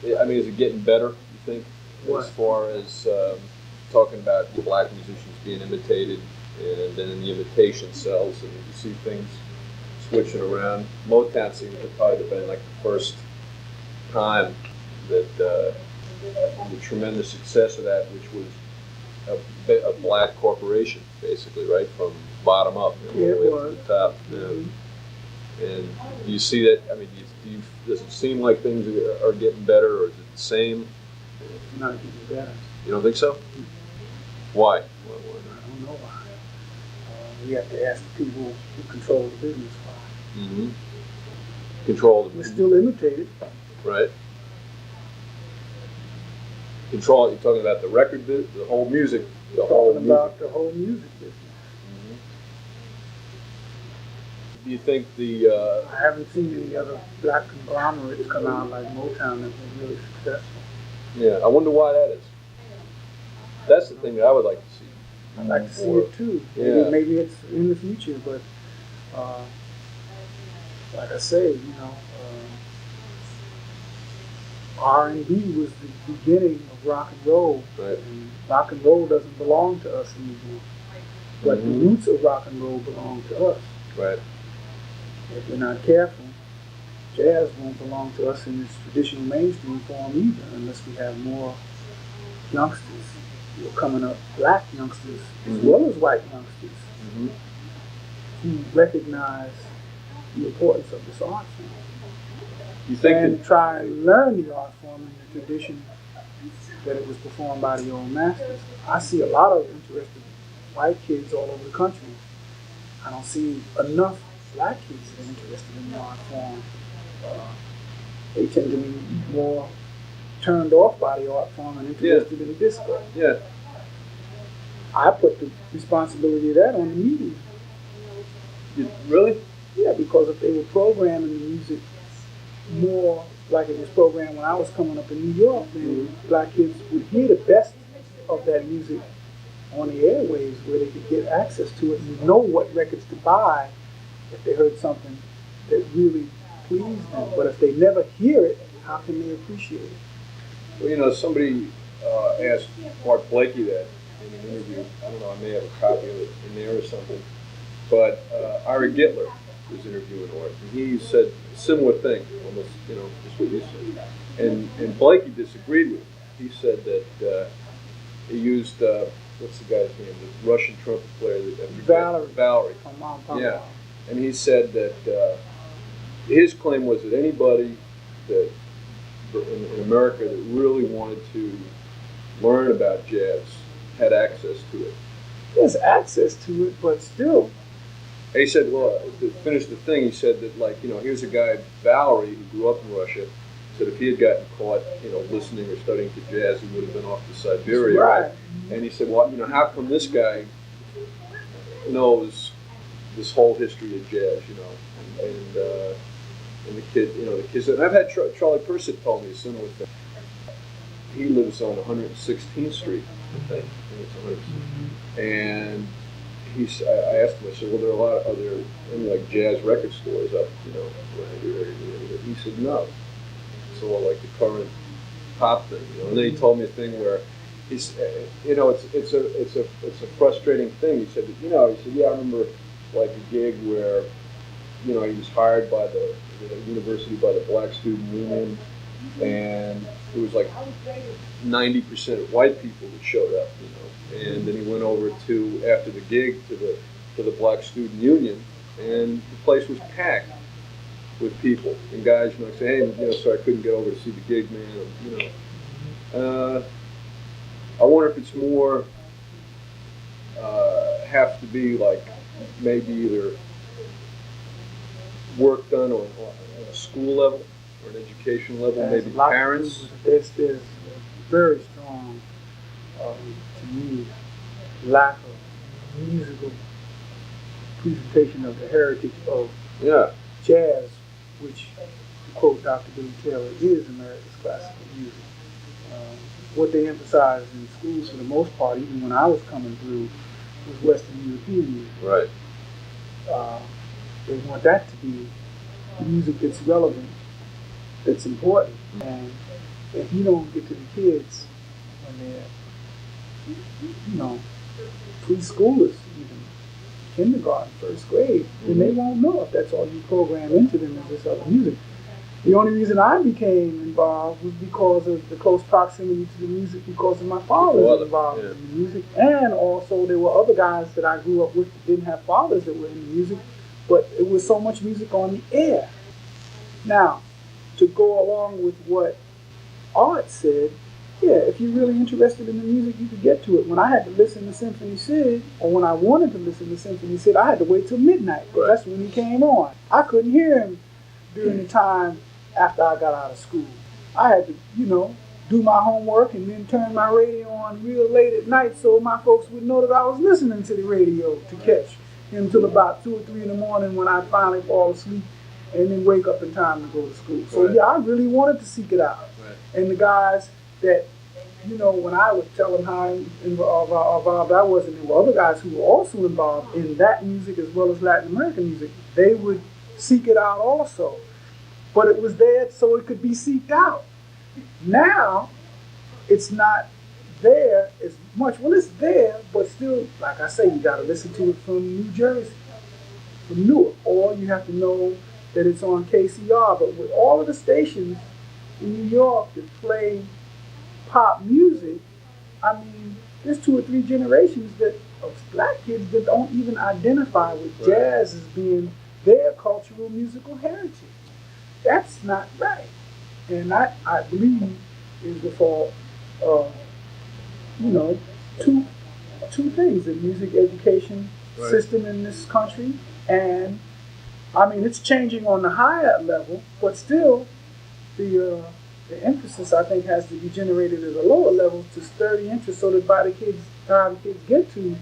I mean, is it getting better, you think, What? as far as talking about the black musicians being imitated, and then the imitation sells, and you see things switching around? Motown seems to probably have been like the first time that the tremendous success of that, which was a black corporation, basically, right, from bottom up, all the way up to the top. And do you see that? I mean, does it seem like things are getting better, or is it the same? Not getting better. You don't think so? Why? I don't know why. We have to ask the people who control the business why. Mm-hmm. Control the We're still imitated. Right. Control. You're talking about the record business, the whole music, the whole music. About the whole music business. Mm-hmm. Do you think the? I haven't seen any other black conglomerates come out like Motown that been really successful. Yeah, I wonder why that is. That's the thing that I would like to see. I'd like to see it too. Yeah. Maybe it's in the future, but like I say, R&B was the beginning of rock and roll. Right. And rock and roll doesn't belong to us anymore. But the roots of rock and roll belong to us. Right. If we're not careful, jazz won't belong to us in its traditional mainstream form either, unless we have more youngsters coming up, black youngsters as well as white youngsters, who recognize the importance of this art form. You think and try and learn the art form in the tradition that it was performed by the old masters. I see a lot of interested white kids all over the country. I don't see enough black kids that are interested in the art form. They tend to be more turned off by the art form and interested in the disco. Yeah. I put the responsibility of that on the media. Really? Yeah, because if they were programming the music more like it was programmed when I was coming up in New York, then black kids would hear the best of that music on the airwaves where they could get access to it and know what records to buy if they heard something that really pleased them. But if they never hear it, how can they appreciate it? Well, somebody asked Art Blakey that in an interview. I don't know, I may have a copy of it in there or something. But Ira Gitler was interviewing Art, and he said a similar thing, almost, just what you said. And Blakey disagreed with him. He said that he used, what's the guy's name, the Russian trumpet player? Valerie. Yeah. And he said that his claim was that anybody that in America that really wanted to learn about jazz had access to it. There's access to it, but still. He said, well, to finish the thing, he said that, here's a guy, Valerie, who grew up in Russia, said if he had gotten caught, listening or studying to jazz, he would have been off to Siberia. Right. And he said, well, how come this guy knows this whole history of jazz, and the kids, and I've had Charlie Persett told me a similar thing. He lives on 116th Street, I think it's 116th. And I asked him, I said, well, are there any like jazz record stores up, around here? He said, no. It's all like the current pop thing, And then he told me a thing where he's, it's a frustrating thing. He said, yeah, I remember like a gig where, he was hired by the university by the Black Student Union, and it was like 90% of white people that showed up, And then he went over to, after the gig, to the Black Student Union, and the place was packed with people and guys, say, hey, sorry, I couldn't get over to see the gig, man. I wonder if it's more have to be like maybe either work done on a school level or an education level, maybe parents. There's a very strong, to me, lack of musical presentation of the heritage of jazz, which, to quote Dr. Billy Taylor, is America's classical music. What they emphasized in schools for the most part, even when I was coming through, was Western European music. Right. They want that to be music that's relevant, that's important. And if you don't get to the kids when they're, preschoolers, even kindergarten, first grade, then they won't know if that's all you program into them is this other music. The only reason I became involved was because of the close proximity to the music, because of my father was involved in the music, and also there were other guys that I grew up with that didn't have fathers that were in the music, but it was so much music on the air. Now, to go along with what Art said, yeah, if you're really interested in the music, you could get to it. When I had to listen to Symphony Sid, or when I wanted to listen to Symphony Sid, I had to wait till midnight, because that's when he came on. I couldn't hear him during the time after I got out of school. I had to, do my homework and then turn my radio on real late at night so my folks would know that I was listening to the radio to catch him till about 2 or 3 in the morning when I finally fall asleep and then wake up in time to go to school. So yeah, I really wanted to seek it out. And the guys that, when I would tell them how involved I was, and there were other guys who were also involved in that music as well as Latin American music, they would seek it out also. But it was there so it could be seeked out. Now, it's not there as much. Well, it's there, but still, like I say, you got to listen to it from New Jersey, from Newark, or you have to know that it's on KCR. But with all of the stations in New York that play pop music, I mean, there's 2 or 3 generations of black kids that don't even identify with jazz as being their cultural musical heritage. That's not right. And I believe is the fault of, two things: the music education system in this country, and I mean, it's changing on the higher level, but still the emphasis, I think, has to be generated at a lower level to stir the interest so that by the time the kids get to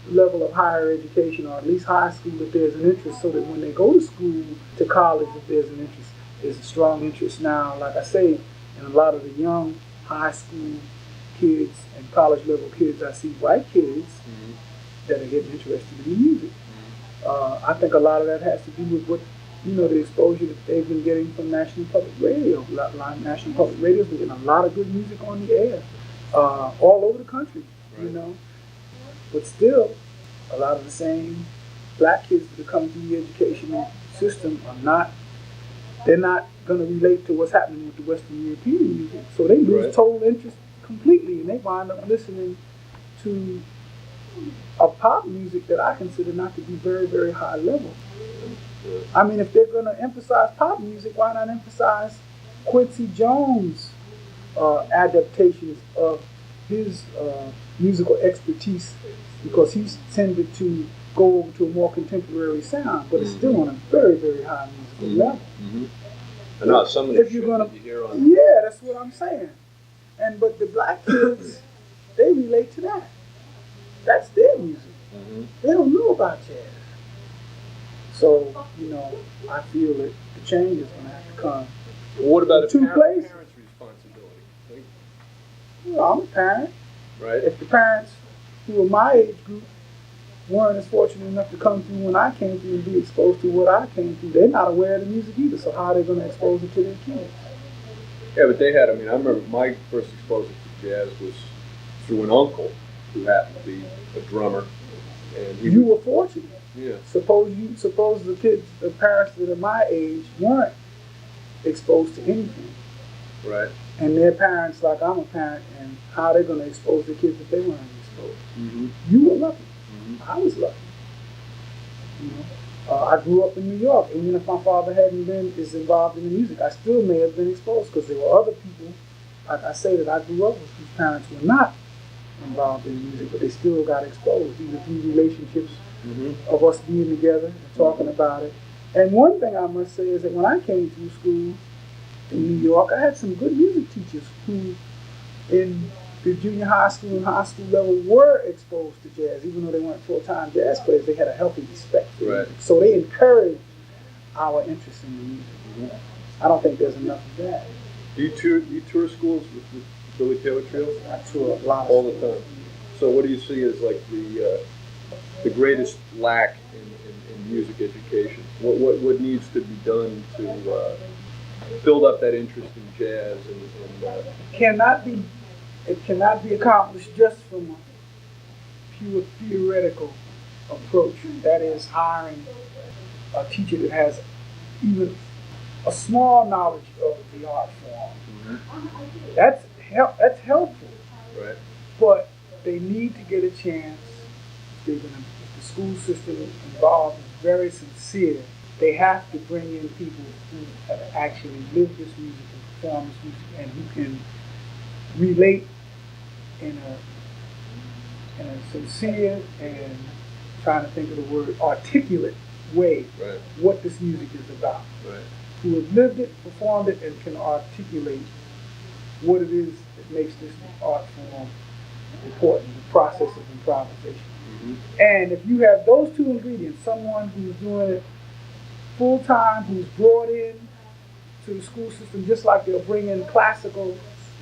the level of higher education, or at least high school, if there's an interest, so that when they go to school, to college, if there's an interest, there's a strong interest now, like I say, in a lot of the young high school kids and college level kids. I see white kids that are getting interested in music. I think a lot of that has to do with what, the exposure that they've been getting from National Public Radio. National Public Radio's been getting a lot of good music on the air, all over the country, But still, a lot of the same black kids that are coming through the educational system they're not going to relate to what's happening with the Western European music. So they lose total interest completely, and they wind up listening to a pop music that I consider not to be very, very high level. I mean, if they're going to emphasize pop music, why not emphasize Quincy Jones' adaptations of his musical expertise, because he's tended to go over to a more contemporary sound, but it's still on a very, very high musical level. And not some of the shit that you hear on. Yeah, that's what I'm saying. But the black kids, they relate to that. That's their music. They don't know about jazz. So, I feel that the change is going to have to come. Well, what about a parent's responsibility? Well, I'm a parent. Right. If the parents who are my age group weren't as fortunate enough to come through when I came through and be exposed to what I came through, they're not aware of the music either, so how are they going to expose it to their kids? Yeah, but they had, I remember my first exposure to jazz was through an uncle who happened to be a drummer. And you were fortunate. Yeah. Suppose the parents that are my age weren't exposed to anything. Right. And their parents, like I'm a parent, and how they're going to expose their kids if they weren't exposed. You were lucky. I was lucky. I grew up in New York, and even if my father hadn't been as involved in the music, I still may have been exposed, because there were other people, like I say, that I grew up with whose parents were not involved in music, but they still got exposed, either through relationships of us being together and talking about it. And one thing I must say is that when I came through school in New York, I had some good music teachers who, in the junior high school and high school level, were exposed to jazz, even though they weren't full-time jazz players. They had a healthy respect for music. So they encouraged our interest in the music. I don't think there's enough of that. Do you tour schools with Billy Taylor Trio? I tour a lot all the time. So what do you see as like the greatest lack in music education? What needs to be done build up that interest in jazz and It cannot be accomplished just from a pure theoretical approach. That is hiring a teacher that has even a small knowledge of the art form. Mm-hmm. That's helpful. Right. But they need to get a chance. If the school system involved is very sincere, they have to bring in people who have actually lived this music and performed this music and who can relate in a sincere and, trying to think of the word, articulate way, right, what this music is about. Right. Who have lived it, performed it, and can articulate what it is that makes this art form important, the process of improvisation. Mm-hmm. And if you have those two ingredients, someone who's doing it full time, who's brought in to the school system, just like they'll bring in classical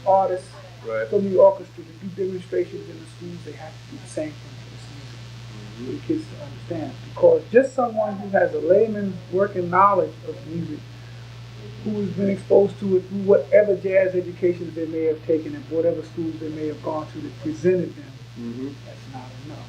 artists, right, from the orchestra to do demonstrations in the schools, they have to do the same thing for this music. Mm-hmm. For the kids to understand. Because just someone who has a layman's working knowledge of music, who has been exposed to it through whatever jazz educations they may have taken and whatever schools they may have gone to that presented them, mm-hmm, that's not enough.